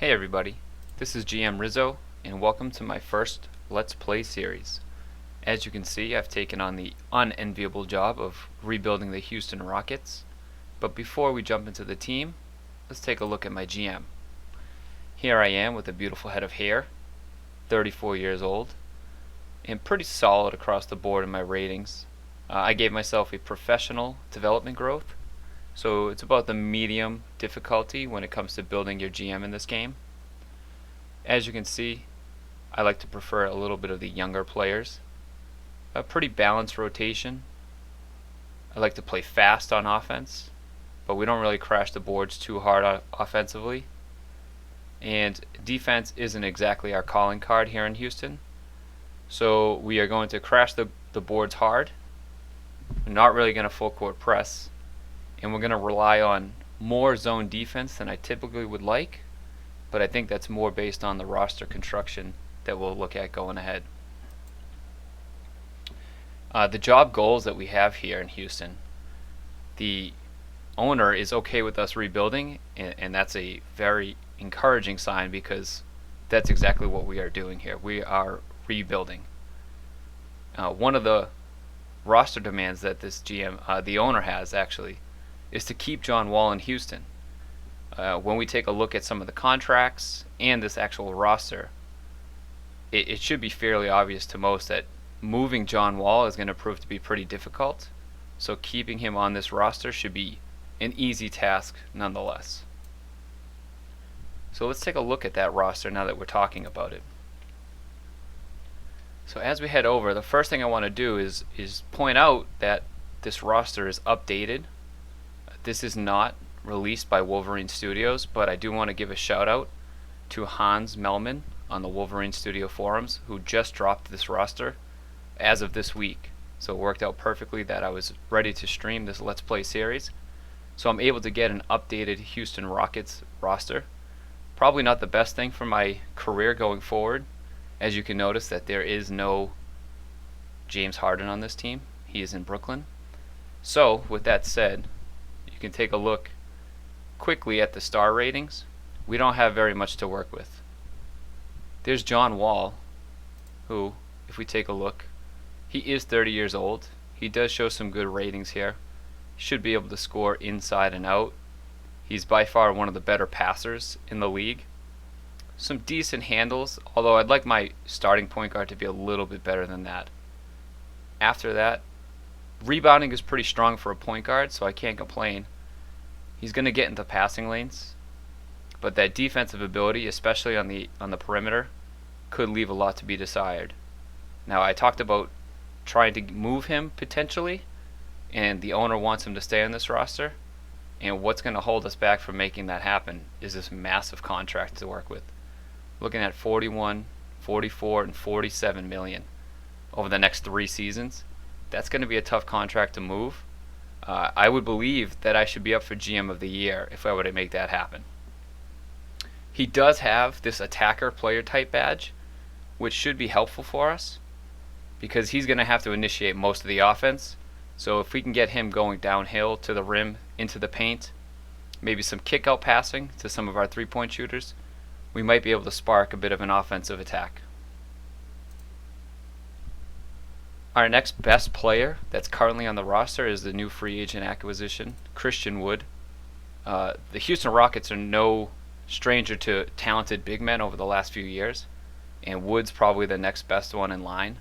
Hey everybody, this is GM Rizzo and welcome to my first Let's Play series. As you can see, I've taken on the unenviable job of rebuilding the Houston Rockets, but before we jump into the team, let's take a look at my GM. Here I am with a beautiful head of hair, 34 years old, and pretty solid across the board in my ratings. I gave myself a professional development growth, so it's about the medium difficulty when it comes to building your GM in this game. As you can see, I like to prefer a little bit of the younger players. A pretty balanced rotation. I like to play fast on offense, but we don't really crash the boards too hard offensively. And defense isn't exactly our calling card here in Houston. So we are going to crash the boards hard. We're not really going to full court press. And we're going to rely on more zone defense than I typically would like, but I think that's more based on the roster construction that we'll look at going ahead. The job goals that we have here in Houston, the owner is okay with us rebuilding, and that's a very encouraging sign because that's exactly what we are doing here. We are rebuilding. One of the roster demands that this GM, the owner has actually, is to keep John Wall in Houston. When we take a look at some of the contracts and this actual roster, it should be fairly obvious to most that moving John Wall is going to prove to be pretty difficult. So keeping him on this roster should be an easy task nonetheless. So let's take a look at that roster now that we're talking about it. So as we head over, the first thing I want to do is point out that this roster is updated. This is not released by Wolverine Studios, but I do want to give a shout out to Hans Melman on the Wolverine Studio forums, who just dropped this roster as of this week. So it worked out perfectly that I was ready to stream this Let's Play series. So I'm able to get an updated Houston Rockets roster. Probably not the best thing for my career going forward. As you can notice that there is no James Harden on this team. He is in Brooklyn. So with that said, you can take a look quickly at the star ratings. We don't have very much to work with. There's John Wall, who, if we take a look, he is 30 years old. He does show some good ratings here. Should be able to score inside and out. He's by far one of the better passers in the league. Some decent handles, although I'd like my starting point guard to be a little bit better than that. After that, rebounding is pretty strong for a point guard, so I can't complain. He's going to get into passing lanes, but that defensive ability, especially on the perimeter, could leave a lot to be desired. Now, I talked about trying to move him potentially, and the owner wants him to stay on this roster, and what's going to hold us back from making that happen is this massive contract to work with. Looking at 41, 44, and 47 million over the next 3 seasons. That's going to be a tough contract to move. I would believe that I should be up for GM of the year if I were to make that happen. He does have this attacker player type badge, which should be helpful for us because he's going to have to initiate most of the offense. So if we can get him going downhill to the rim, into the paint, maybe some kick out passing to some of our 3-point shooters, we might be able to spark a bit of an offensive attack. Our next best player that's currently on the roster is the new free agent acquisition, Christian Wood. The Houston Rockets are no stranger to talented big men over the last few years, and Wood's probably the next best one in line.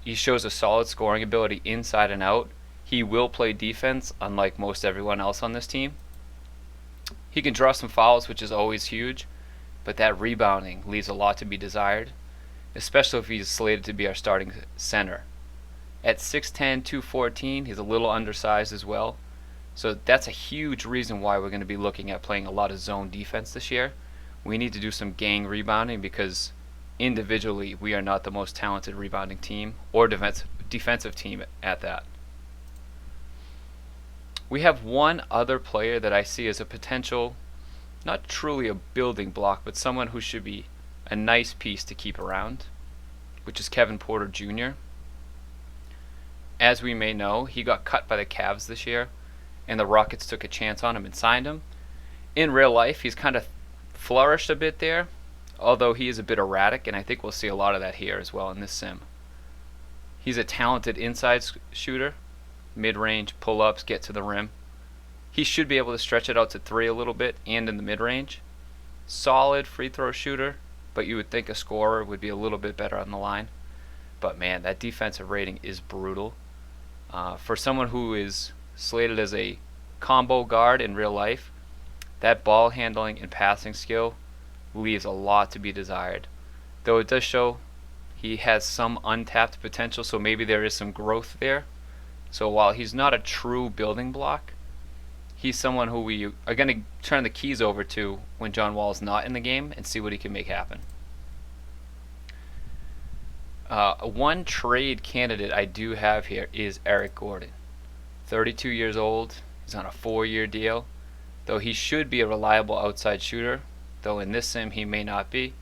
He shows a solid scoring ability inside and out. He will play defense, unlike most everyone else on this team. He can draw some fouls, which is always huge, but that rebounding leaves a lot to be desired, especially if he's slated to be our starting center. At 6'10", 214, he's a little undersized as well. So that's a huge reason why we're going to be looking at playing a lot of zone defense this year. We need to do some gang rebounding because individually we are not the most talented rebounding team or defensive team at that. We have one other player that I see as a potential, not truly a building block, but someone who should be a nice piece to keep around, which is Kevin Porter Jr. As we may know, he got cut by the Cavs this year, and the Rockets took a chance on him and signed him. In real life, he's kind of flourished a bit there, although he is a bit erratic, and I think we'll see a lot of that here as well in this sim. He's a talented inside shooter, mid-range, pull-ups, get to the rim. He should be able to stretch it out to 3 a little bit and in the mid-range. Solid free throw shooter, but you would think a scorer would be a little bit better on the line. But man, that defensive rating is brutal. For someone who is slated as a combo guard in real life, that ball handling and passing skill leaves a lot to be desired. Though it does show he has some untapped potential, so maybe there is some growth there. So while he's not a true building block, he's someone who we are going to turn the keys over to when John Wall is not in the game and see what he can make happen. One trade candidate I do have here is Eric Gordon. 32 years old. He's on a 4-year deal. Though he should be a reliable outside shooter, though in this sim he may not be.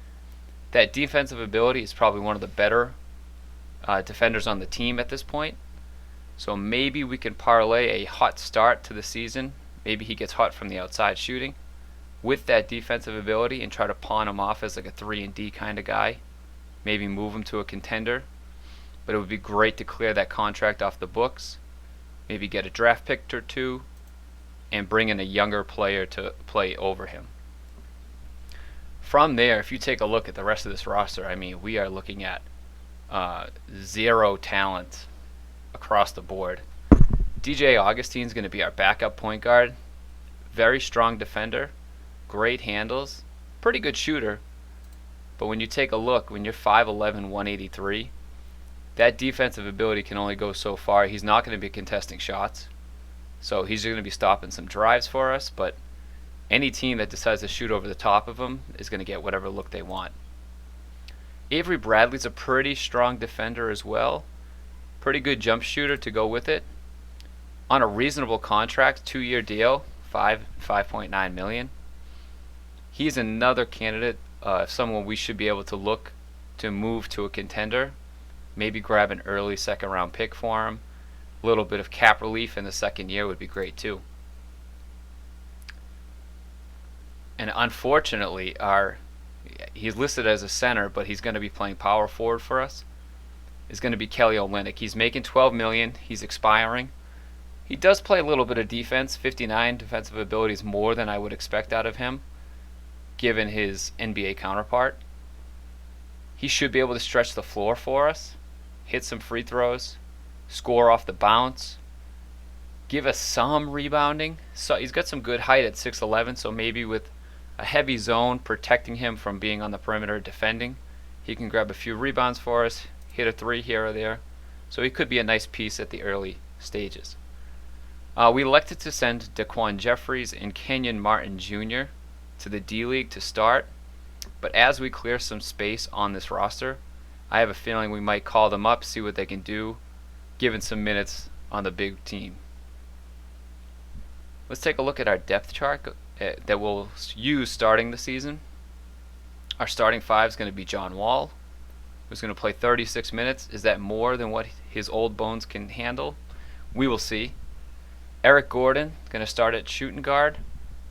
That defensive ability is probably one of the better defenders on the team at this point. So maybe we can parlay a hot start to the season. Maybe he gets hot from the outside shooting with that defensive ability and try to pawn him off as like a 3-and-D kind of guy. Maybe move him to a contender. But it would be great to clear that contract off the books. Maybe get a draft pick or two and bring in a younger player to play over him. From there, if you take a look at the rest of this roster, I mean, we are looking at zero talent across the board. DJ Augustine's going to be our backup point guard. Very strong defender. Great handles. Pretty good shooter. But when you take a look, when you're 5'11", 183, that defensive ability can only go so far. He's not going to be contesting shots. So he's going to be stopping some drives for us, but any team that decides to shoot over the top of him is going to get whatever look they want. Avery Bradley's a pretty strong defender as well. Pretty good jump shooter to go with it. On a reasonable contract, 2-year deal, $5.9 million. He's another candidate, someone we should be able to look to move to a contender. Maybe grab an early second-round pick for him. A little bit of cap relief in the second year would be great too. And unfortunately, he's listed as a center, but he's going to be playing power forward for us. Is going to be Kelly Olynyk. He's making $12 million. He's expiring. He does play a little bit of defense. 59 defensive ability is more than I would expect out of him, given his NBA counterpart. He should be able to stretch the floor for us, hit some free throws, score off the bounce, give us some rebounding. So he's got some good height at 6'11", so maybe with a heavy zone protecting him from being on the perimeter defending, he can grab a few rebounds for us, hit a 3 here or there. So he could be a nice piece at the early stages. We elected to send Daquan Jeffries and Kenyon Martin Jr. to the D-League to start, but as we clear some space on this roster, I have a feeling we might call them up, see what they can do, given some minutes on the big team. Let's take a look at our depth chart that we'll use starting the season. Our starting 5 is going to be John Wall, who's going to play 36 minutes. Is that more than what his old bones can handle? We will see. Eric Gordon, going to start at shooting guard,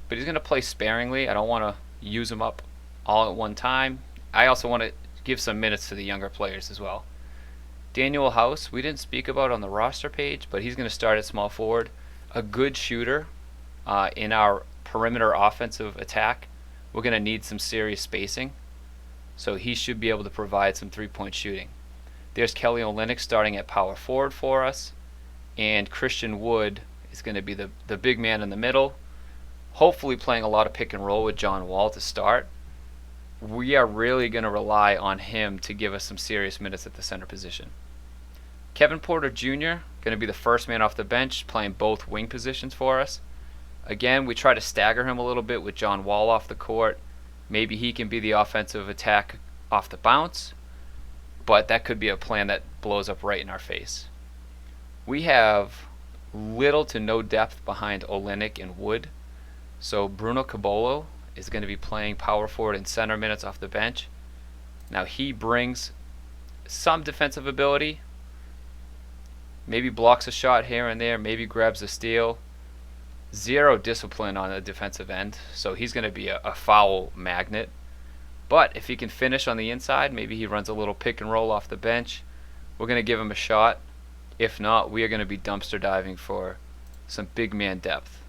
but he's going to play sparingly. I don't want to use him up all at one time. I also want to give some minutes to the younger players as well. Daniel House, we didn't speak about on the roster page, but he's going to start at small forward. A good shooter in our perimeter offensive attack. We're going to need some serious spacing, so he should be able to provide some three-point shooting. There's Kelly Olynyk starting at power forward for us, and Christian Wood is going to be the big man in the middle, hopefully playing a lot of pick and roll with John Wall to start. We are really going to rely on him to give us some serious minutes at the center position. Kevin Porter Jr., going to be the first man off the bench, playing both wing positions for us. Again, we try to stagger him a little bit with John Wall off the court. Maybe he can be the offensive attack off the bounce, but that could be a plan that blows up right in our face. We have little to no depth behind Olynyk and Wood, so Bruno Caboclo is going to be playing power forward and center minutes off the bench. Now he brings some defensive ability, maybe blocks a shot here and there, maybe grabs a steal. Zero discipline on the defensive end, so he's going to be a foul magnet. But if he can finish on the inside, maybe he runs a little pick and roll off the bench, we're going to give him a shot. If not, we are going to be dumpster diving for some big man depth.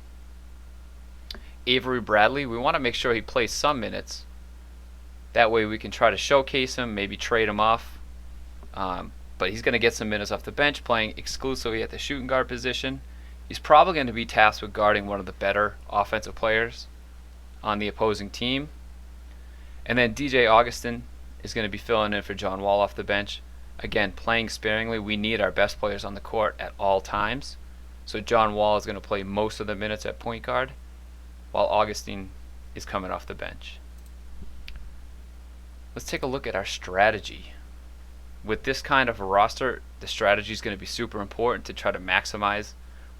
Avery Bradley, we want to make sure he plays some minutes. That way we can try to showcase him, maybe trade him off. But he's going to get some minutes off the bench, playing exclusively at the shooting guard position. He's probably going to be tasked with guarding one of the better offensive players on the opposing team. And then DJ Augustin is going to be filling in for John Wall off the bench. Again, playing sparingly. We need our best players on the court at all times. So John Wall is going to play most of the minutes at point guard, while Augustin is coming off the bench. Let's take a look at our strategy. With this kind of a roster, the strategy is going to be super important to try to maximize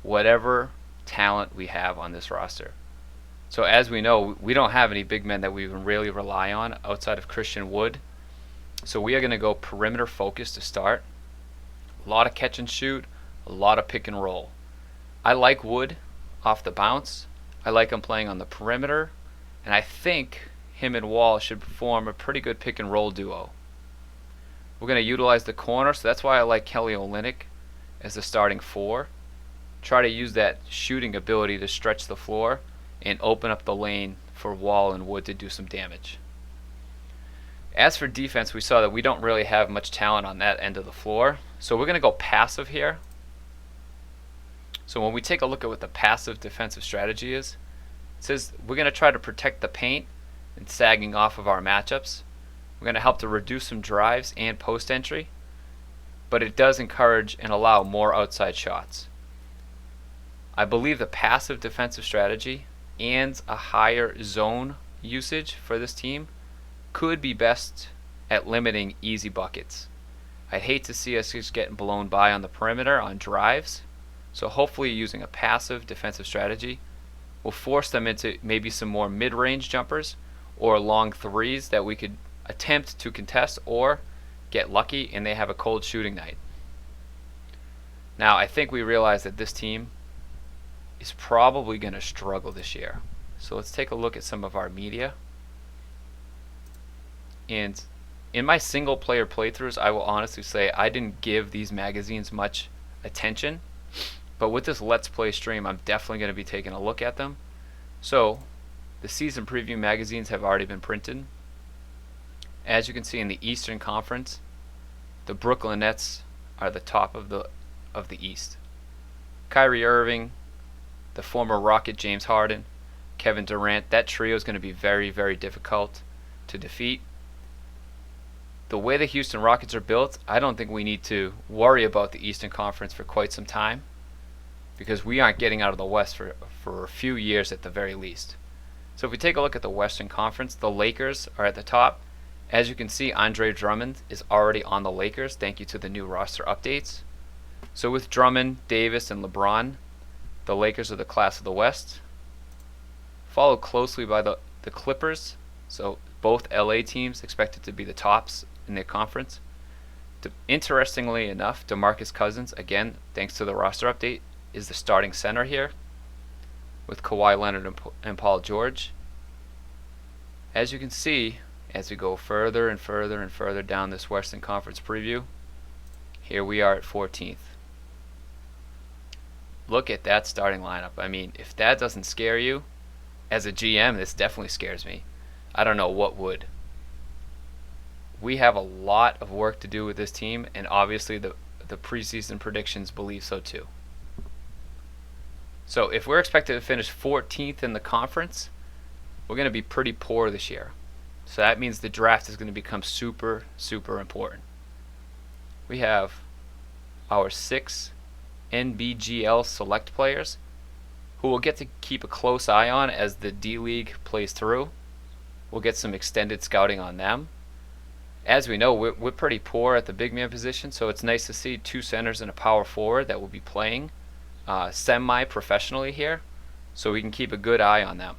whatever talent we have on this roster. So as we know, we don't have any big men that we can really rely on outside of Christian Wood. So we are going to go perimeter focused to start. A lot of catch and shoot, a lot of pick and roll. I like Wood off the bounce. I like him playing on the perimeter. And I think him and Wall should form a pretty good pick and roll duo. We're going to utilize the corner, so that's why I like Kelly Olynyk as the starting four. Try to use that shooting ability to stretch the floor and open up the lane for Wall and Wood to do some damage. As for defense, we saw that we don't really have much talent on that end of the floor, so we're going to go passive here. So when we take a look at what the passive defensive strategy is, it says we're going to try to protect the paint and sagging off of our matchups. We're going to help to reduce some drives and post entry, but it does encourage and allow more outside shots. I believe the passive defensive strategy and a higher zone usage for this team could be best at limiting easy buckets. I'd hate to see us just getting blown by on the perimeter on drives, so hopefully using a passive defensive strategy will force them into maybe some more mid-range jumpers or long threes that we could attempt to contest or get lucky and they have a cold shooting night. Now I think we realize that this team is probably going to struggle this year. So let's take a look at some of our media. And in my single player playthroughs, I will honestly say I didn't give these magazines much attention. But with this Let's Play stream, I'm definitely going to be taking a look at them. So the season preview magazines have already been printed. As you can see in the Eastern Conference, the Brooklyn Nets are the top of the East. Kyrie Irving, the former Rocket James Harden, Kevin Durant, that trio is going to be very, very difficult to defeat. The way the Houston Rockets are built, I don't think we need to worry about the Eastern Conference for quite some time, because we aren't getting out of the West for a few years at the very least. So if we take a look at the Western Conference, the Lakers are at the top. As you can see, Andre Drummond is already on the Lakers, thank you to the new roster updates. So with Drummond, Davis, and LeBron, the Lakers are the class of the West. Followed closely by the Clippers, so both LA teams expected to be the tops in their conference. Interestingly enough, DeMarcus Cousins, again, thanks to the roster update, is the starting center here, with Kawhi Leonard and Paul George. As you can see, as we go further and further and further down this Western Conference preview, here we are at 14th. Look at that starting lineup. I mean, if that doesn't scare you, as a GM, this definitely scares me. I don't know what would. We have a lot of work to do with this team, and obviously the preseason predictions believe so too. So if we're expected to finish 14th in the conference, we're going to be pretty poor this year. So that means the draft is going to become super, super important. We have our 6 NBGL select players who we'll get to keep a close eye on as the D-League plays through. We'll get some extended scouting on them. As we know, we're pretty poor at the big man position, so it's nice to see 2 centers and a power forward that will be playing semi-professionally here, so we can keep a good eye on them.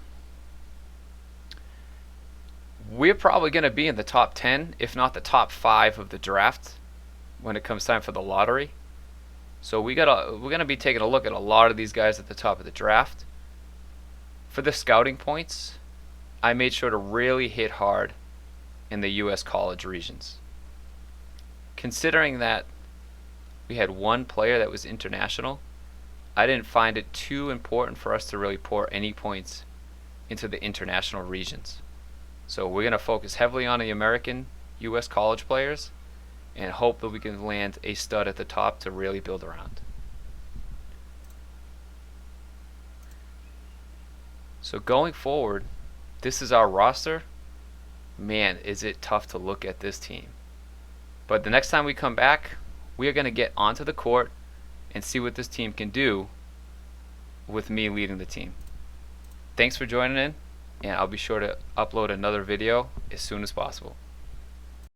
We're probably going to be in the top 10, if not the top 5 of the draft when it comes time for the lottery. So we're going to be taking a look at a lot of these guys at the top of the draft. For the scouting points, I made sure to really hit hard in the U.S. college regions. Considering that we had one player that was international, I didn't find it too important for us to really pour any points into the international regions. So we're going to focus heavily on the American U.S. college players and hope that we can land a stud at the top to really build around. So going forward, this is our roster. Man, is it tough to look at this team. But the next time we come back, we are going to get onto the court and see what this team can do with me leading the team. Thanks for joining in, and I'll be sure to upload another video as soon as possible.